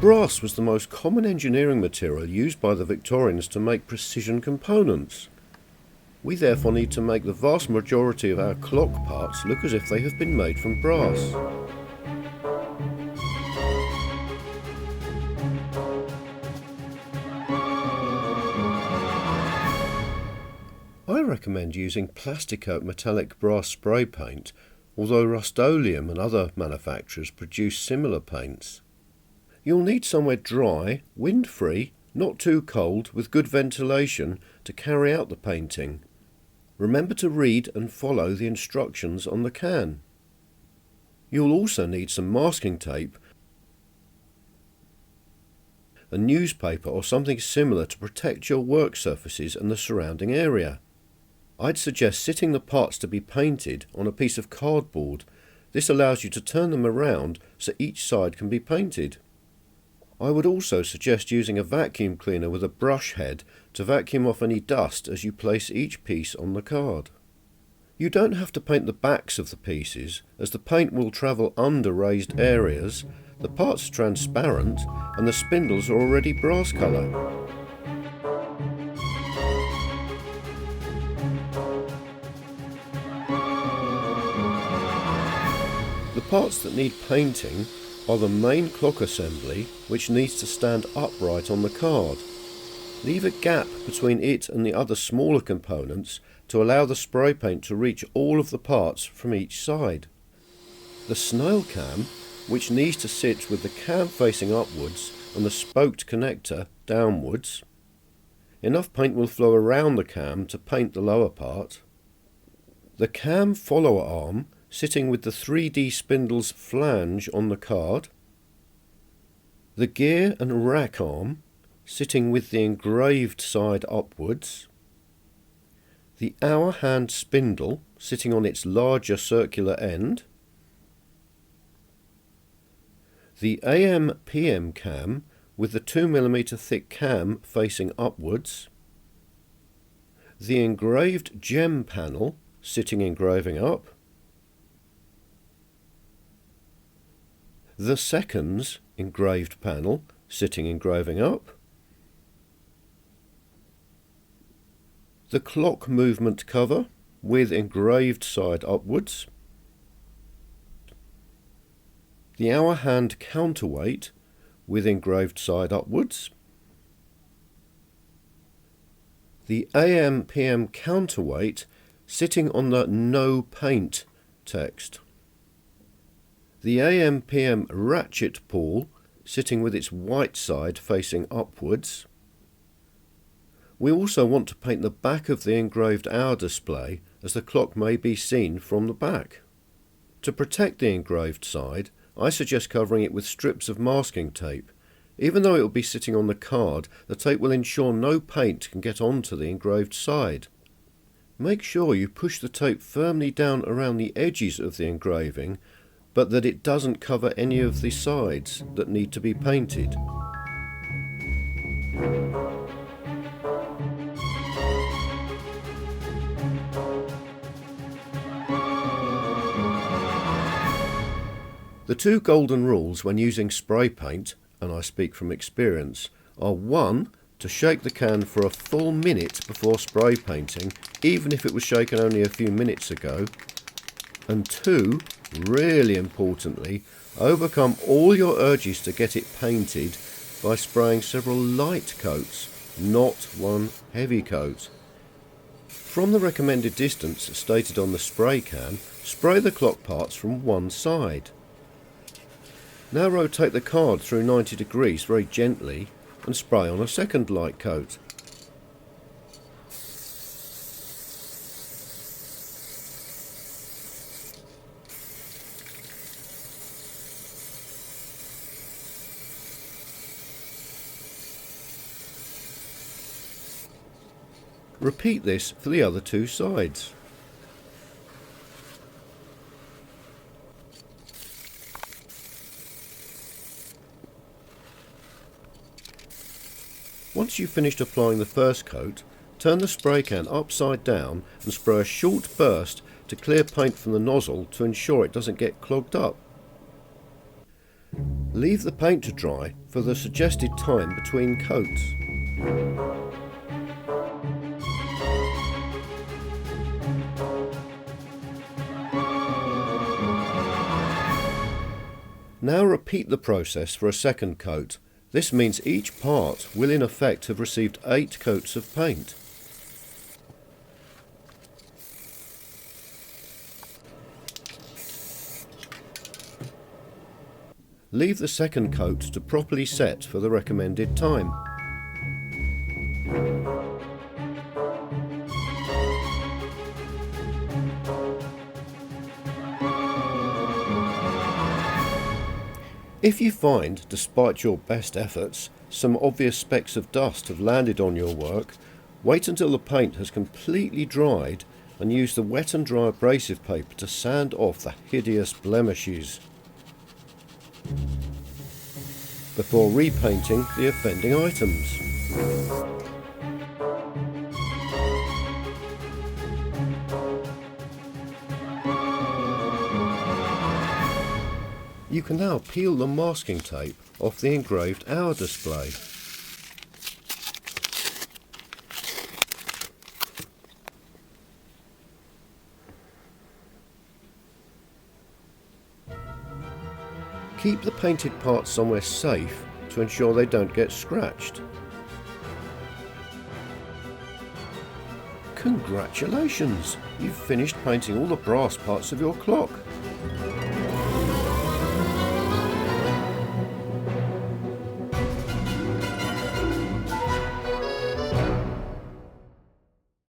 Brass was the most common engineering material used by the Victorians to make precision components. We therefore need to make the vast majority of our clock parts look as if they have been made from brass. I recommend using Plasticoat metallic brass spray paint, although Rust-Oleum and other manufacturers produce similar paints. You'll need somewhere dry, wind-free, not too cold, with good ventilation to carry out the painting. Remember to read and follow the instructions on the can. You'll also need some masking tape, a newspaper or something similar to protect your work surfaces and the surrounding area. I'd suggest sitting the parts to be painted on a piece of cardboard. This allows you to turn them around so each side can be painted. I would also suggest using a vacuum cleaner with a brush head to vacuum off any dust as you place each piece on the card. You don't have to paint the backs of the pieces, as the paint will travel under raised areas, the parts are transparent and the spindles are already brass colour. The parts that need painting are the main clock assembly, which needs to stand upright on the card. Leave a gap between it and the other smaller components to allow the spray paint to reach all of the parts from each side. The snail cam, which needs to sit with the cam facing upwards and the spoked connector downwards. Enough paint will flow around the cam to paint the lower part. The cam follower arm, sitting with the 3D spindle's flange on the card. The gear and rack arm, sitting with the engraved side upwards. The hour hand spindle, sitting on its larger circular end. The AM/PM cam, with the 2mm thick cam facing upwards. The engraved gem panel, sitting engraving up. The seconds engraved panel, sitting engraving up. The clock movement cover, with engraved side upwards. The hour hand counterweight, with engraved side upwards. The AM/PM counterweight, sitting on the no paint text. The AM/PM ratchet pawl, sitting with its white side facing upwards. We also want to paint the back of the engraved hour display, as the clock may be seen from the back. To protect the engraved side, I suggest covering it with strips of masking tape. Even though it will be sitting on the card, the tape will ensure no paint can get onto the engraved side. Make sure you push the tape firmly down around the edges of the engraving, but that it doesn't cover any of the sides that need to be painted. The two golden rules when using spray paint, and I speak from experience, are 1. To shake the can for a full minute before spray painting, even if it was shaken only a few minutes ago, and 2. Really importantly, overcome all your urges to get it painted by spraying several light coats, not one heavy coat. From the recommended distance stated on the spray can, spray the clock parts from one side. Now rotate the card through 90 degrees very gently and spray on a second light coat. Repeat this for the other two sides. Once you've finished applying the first coat, turn the spray can upside down and spray a short burst to clear paint from the nozzle to ensure it doesn't get clogged up. Leave the paint to dry for the suggested time between coats. Now repeat the process for a second coat. This means each part will in effect have received 8 coats of paint. Leave the second coat to properly set for the recommended time. If you find, despite your best efforts, some obvious specks of dust have landed on your work, wait until the paint has completely dried and use the wet and dry abrasive paper to sand off the hideous blemishes before repainting the offending items. You can now peel the masking tape off the engraved hour display. Keep the painted parts somewhere safe to ensure they don't get scratched. Congratulations! You've finished painting all the brass parts of your clock.